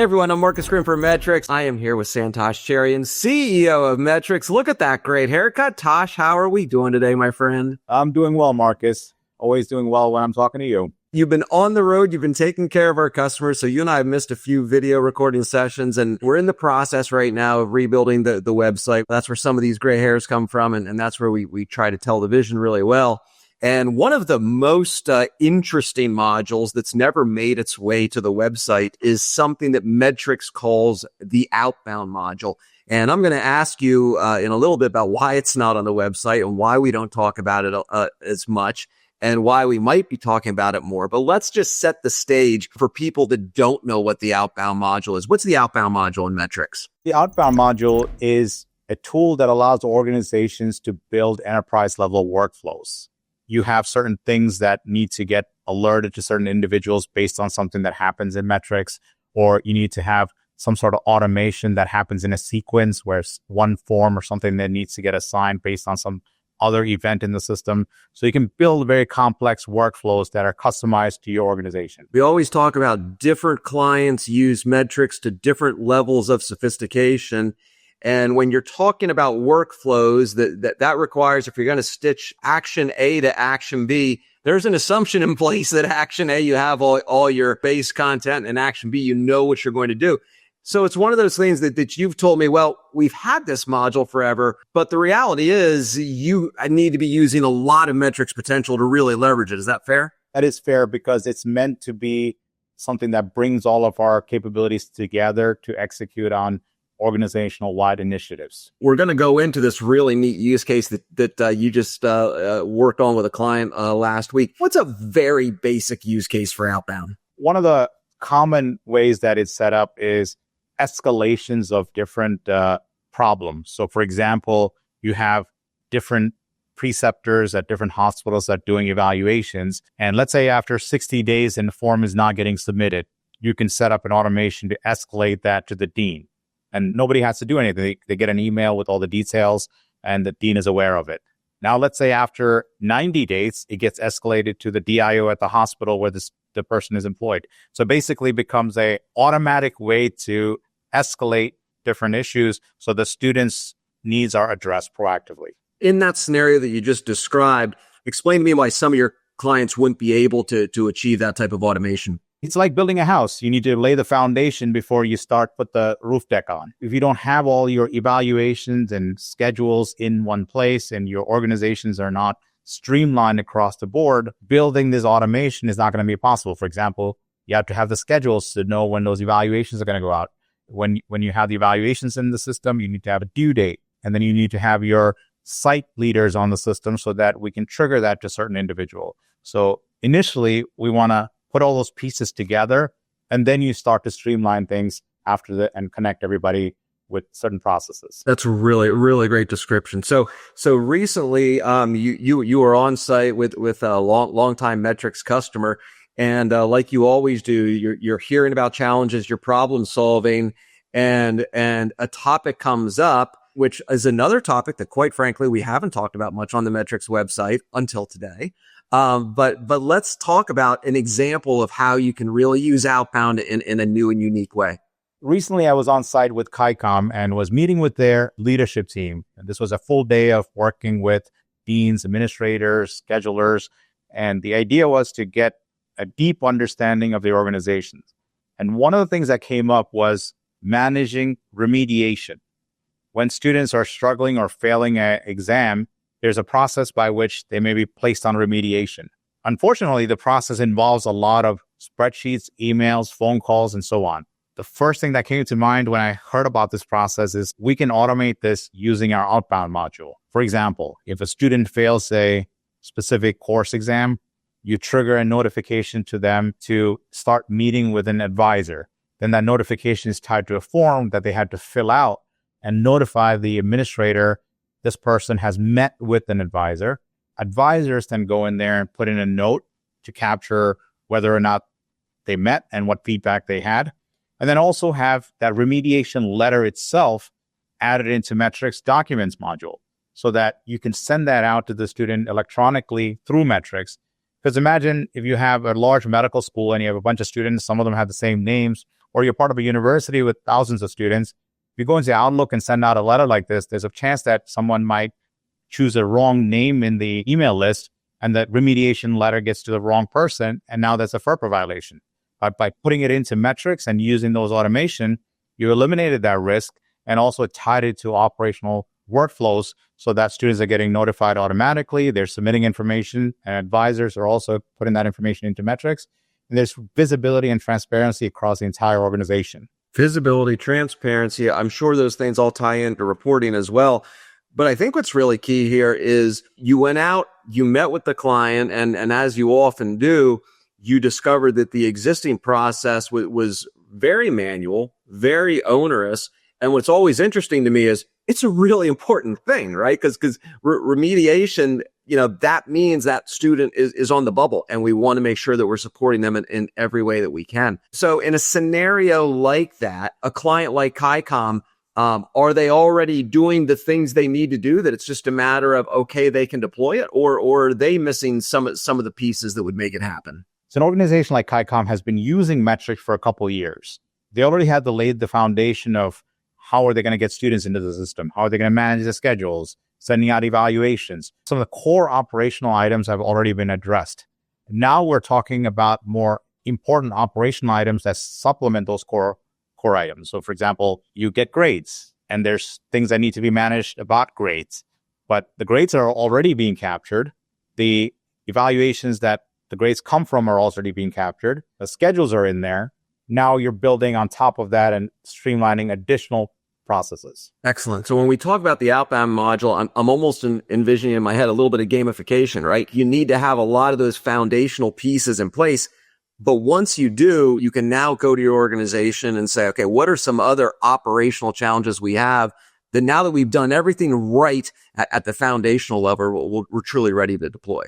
everyone, I'm Marcus Grimm for Medtrics. I am here with Santhosh Cherian, CEO of Medtrics. Look at that great haircut. Tosh, how are we doing today, my friend? I'm doing well, Marcus. Always doing well when I'm talking to you. You've been on the road. You've been taking care of our customers. So you and I have missed a few video recording sessions, and we're in the process right now of rebuilding the website. That's where some of these gray hairs come from, and that's where we try to tell the vision really well. And one of the most interesting modules that's never made its way to the website is something that Medtrics calls the Outbound module. And I'm going to ask you in a little bit about why it's not on the website and why we don't talk about it as much and why we might be talking about it more. But let's just set the stage for people that don't know what the Outbound module is. What's the Outbound module in Medtrics? The Outbound module is a tool that allows organizations to build enterprise-level workflows. You have certain things that need to get alerted to certain individuals based on something that happens in Medtrics, or you need to have some sort of automation that happens in a sequence where one form or something that needs to get assigned based on some other event in the system. So you can build very complex workflows that are customized to your organization. We always talk about different clients use Medtrics to different levels of sophistication. And when you're talking about workflows, that requires, if you're going to stitch action A to action B, there's an assumption in place that action A, you have all your base content, and action B, you know what you're going to do. So it's one of those things that you've told me, well, we've had this module forever, but the reality is you need to be using a lot of Medtrics potential to really leverage it. Is that fair? That is fair because it's meant to be something that brings all of our capabilities together to execute on organizational-wide initiatives. We're going to go into this really neat use case that you just worked on with a client last week. What's a very basic use case for Outbound? One of the common ways that it's set up is escalations of different problems. So, for example, you have different preceptors at different hospitals that are doing evaluations. And let's say after 60 days and the form is not getting submitted, you can set up an automation to escalate that to the dean. And nobody has to do anything. They get an email with all the details and the dean is aware of it. Now, let's say after 90 days, it gets escalated to the DIO at the hospital where the person is employed. So it basically becomes an automatic way to escalate different issues so the students' needs are addressed proactively. In that scenario that you just described, explain to me why some of your clients wouldn't be able to achieve that type of automation. It's like building a house. You need to lay the foundation before you put the roof deck on. If you don't have all your evaluations and schedules in one place and your organizations are not streamlined across the board, building this automation is not going to be possible. For example, you have to have the schedules to know when those evaluations are going to go out. When you have the evaluations in the system, you need to have a due date. And then you need to have your site leaders on the system so that we can trigger that to a certain individual. So initially, we want to put all those pieces together, and then you start to streamline things after and connect everybody with certain processes. That's a really, really great description. So recently, you were on site with a long-time Medtrics customer, and like you always do, you're hearing about challenges, you're problem solving, and a topic comes up, which is another topic that, quite frankly, we haven't talked about much on the Medtrics website until today. But let's talk about an example of how you can really use Outbound in a new and unique way. Recently, I was on site with KYCOM and was meeting with their leadership team. And this was a full day of working with deans, administrators, schedulers. And the idea was to get a deep understanding of the organizations. And one of the things that came up was managing remediation. When students are struggling or failing an exam, there's a process by which they may be placed on remediation. Unfortunately, the process involves a lot of spreadsheets, emails, phone calls, and so on. The first thing that came to mind when I heard about this process is we can automate this using our Outbound module. For example, if a student fails a specific course exam, you trigger a notification to them to start meeting with an advisor. Then that notification is tied to a form that they had to fill out and notify the administrator this person has met with an advisor. Advisors then go in there and put in a note to capture whether or not they met and what feedback they had. And then also have that remediation letter itself added into Medtrics documents module so that you can send that out to the student electronically through Medtrics. Because imagine if you have a large medical school and you have a bunch of students, some of them have the same names, or you're part of a university with thousands of students, if you go into Outlook and send out a letter like this, there's a chance that someone might choose a wrong name in the email list and that remediation letter gets to the wrong person. And now that's a FERPA violation. But by putting it into Medtrics and using those automation, you eliminated that risk and also tied it to operational workflows so that students are getting notified automatically. They're submitting information and advisors are also putting that information into Medtrics. And there's visibility and transparency across the entire organization. Visibility, transparency. I'm sure those things all tie into reporting as well. But I think what's really key here is you went out, you met with the client, and as you often do, you discovered that the existing process was very manual, very onerous. And what's always interesting to me is it's a really important thing, right? Because remediation, that means that student is on the bubble, and we want to make sure that we're supporting them in every way that we can. So in a scenario like that, a client like KYCOM, are they already doing the things they need to do, that it's just a matter of, okay, they can deploy it, or are they missing some of the pieces that would make it happen? So an organization like KYCOM has been using Medtrics for a couple of years. They already had laid the foundation of how are they going to get students into the system? How are they going to manage the schedules, sending out evaluations? Some of the core operational items have already been addressed. Now we're talking about more important operational items that supplement those core items. So for example, you get grades and there's things that need to be managed about grades, but the grades are already being captured. The evaluations that the grades come from are already being captured. The schedules are in there. Now you're building on top of that and streamlining additional processes. Excellent. So when we talk about the outbound module, I'm almost envisioning in my head a little bit of gamification, right? You need to have a lot of those foundational pieces in place. But once you do, you can now go to your organization and say, okay, what are some other operational challenges we have that now that we've done everything right at the foundational level, we're truly ready to deploy?